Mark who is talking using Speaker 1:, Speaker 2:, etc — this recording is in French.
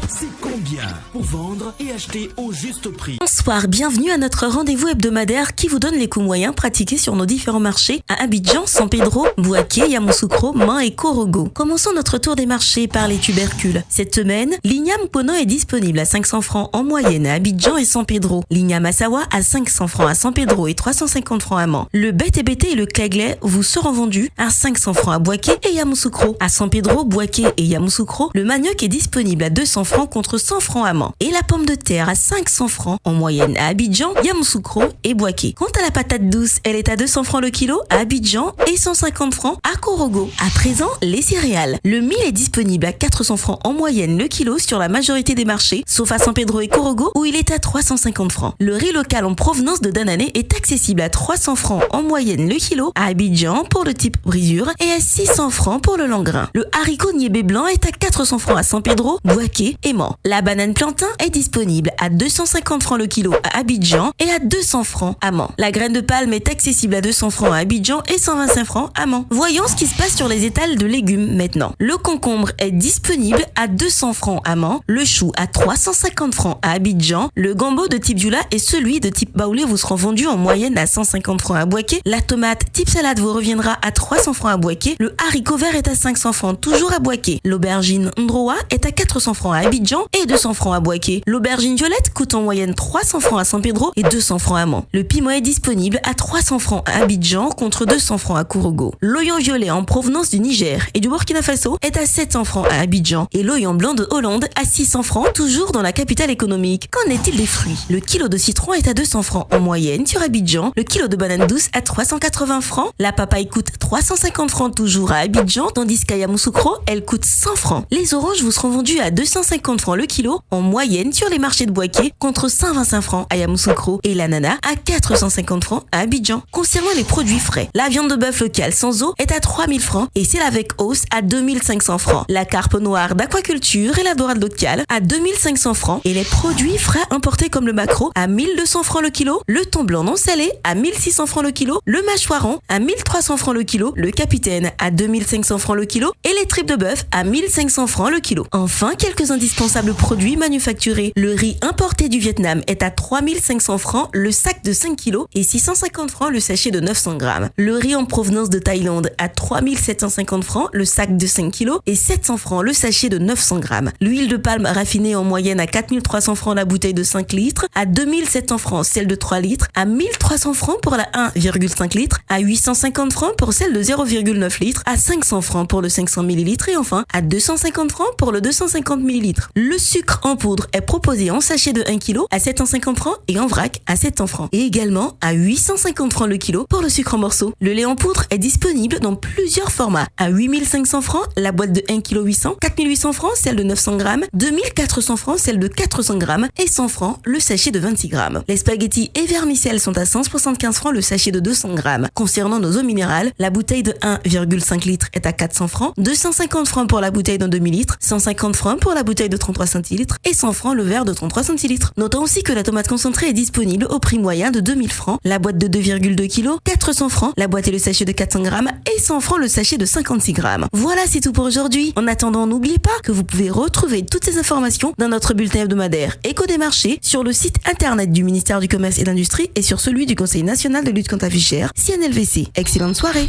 Speaker 1: C'est combien pour vendre et acheter au juste prix?
Speaker 2: Bonsoir, bienvenue à notre rendez-vous hebdomadaire qui vous donne les coûts moyens pratiqués sur nos différents marchés à Abidjan, San Pedro, Bouaké, Yamoussoukro, Man et Korogo. Commençons notre tour des marchés par les tubercules. Cette semaine, l'igname Pono est disponible à 500 francs en moyenne à Abidjan et San Pedro. L'igname Massawa à 500 francs à San Pedro et 350 francs à Man. Le BTBT et le Cléglé vous seront vendus à 500 francs à Bouaké et Yamoussoukro. À San Pedro, Bouaké et Yamoussoukro, le manioc est disponible à 200 francs contre 100 francs à Man. Et la pomme de terre à 500 francs en moyenne à Abidjan, Yamoussoukro et Bouaké. Quant à la patate douce, elle est à 200 francs le kilo à Abidjan et 150 francs à Korogo. À présent, les céréales. Le mil est disponible à 400 francs en moyenne le kilo sur la majorité des marchés, sauf à San Pedro et Korogo où il est à 350 francs. Le riz local en provenance de Danané est accessible à 300 francs en moyenne le kilo à Abidjan pour le type brisure et à 600 francs pour le long grain. Le haricot niébé blanc est à 400 francs à San Pedro, Bouaké et Man. La banane plantain est disponible à 250 francs le kilo à Abidjan et à 200 francs à Man. La graine de palme est accessible à 200 francs à Abidjan et 125 francs à Man. Voyons ce qui se passe sur les étals de légumes maintenant. Le concombre est disponible à 200 francs à Man, le chou à 350 francs à Abidjan, le gombo de type Dioula et celui de type Baoulé vous seront vendus en moyenne à 150 francs à Bouaké. La tomate type salade vous reviendra à 300 francs à Bouaké. Le haricot vert est à 500 francs toujours à Bouaké. L'aubergine Ndroa est à 400 francs à Abidjan et 200 francs à Bouaké. L'aubergine violette coûte en moyenne 300 francs à San Pedro et 200 francs à Man. Le piment est disponible à 300 francs à Abidjan contre 200 francs à Korogo. L'oignon violet en provenance du Niger et du Burkina Faso est à 700 francs à Abidjan et l'oignon blanc de Hollande à 600 francs toujours dans la capitale économique. Qu'en est-il des fruits? Le kilo de citron est à 200 francs en moyenne sur Abidjan, le kilo de banane douce à 380 francs, la papaye coûte 350 francs toujours à Abidjan tandis qu'à Yamoussoukro, elle coûte 100 francs. Les oranges vous seront vendues à 250 francs le kilo en moyenne sur les marchés de Bouaké contre 125 francs à Yamoussoukro et l'ananas à 450 francs à Abidjan. Concernant les produits frais, la viande de bœuf locale sans eau est à 3000 francs et celle avec os à 2500 francs. La carpe noire d'aquaculture et la dorade locale à 2500 francs et les produits frais importés comme le maquereau à 1200 francs le kilo, le thon blanc non salé à 1600 francs le kilo, le mâchoiron à 1300 francs le kilo, le capitaine à 2500 francs le kilo et les tripes de bœuf à 1500 francs le kilo. Enfin, quelques indispensables produits manufacturés. Le riz importé du Vietnam est à 3500 francs le sac de 5 kg et 650 francs le sachet de 900 grammes. Le riz en provenance de Thaïlande à 3750 francs le sac de 5 kg et 700 francs le sachet de 900 grammes. L'huile de palme raffinée en moyenne à 4300 francs la bouteille de 5 litres, à 2700 francs celle de 3 litres, à 1300 francs pour la 1,5 litres, à 850 francs pour celle de 0,9 litres, à 500 francs pour le 500 ml et enfin à 250 francs pour le 250 ml. Le sucre en poudre est proposé en sachet de 1 kg à 750 francs et en vrac à 700 francs. Et également à 850 francs le kilo pour le sucre en morceaux. Le lait en poudre est disponible dans plusieurs formats. À 8500 francs la boîte de 1 kg 800, 4800 francs celle de 900 grammes, 2400 francs celle de 400 grammes et 100 francs le sachet de 26 grammes. Les spaghettis et vermicelles sont à 175 francs le sachet de 200 grammes. Concernant nos eaux minérales, la bouteille de 1,5 litre est à 400 francs, 250 francs pour la bouteille d'un demi-litre, 150 francs pour la bouteille de 33 centilitres et 100 francs le verre de 33 centilitres. Notons aussi que la tomate concentrée est disponible au prix moyen de 2000 francs, la boîte de 2,2 kg, 400 francs, la boîte et le sachet de 400 grammes et 100 francs le sachet de 56 grammes. Voilà, c'est tout pour aujourd'hui. En attendant, n'oubliez pas que vous pouvez retrouver toutes ces informations dans notre bulletin hebdomadaire Écho des marchés sur le site internet du ministère du Commerce et de l'Industrie et sur celui du Conseil national de lutte contre la vie chère, CNLVC. Excellente soirée.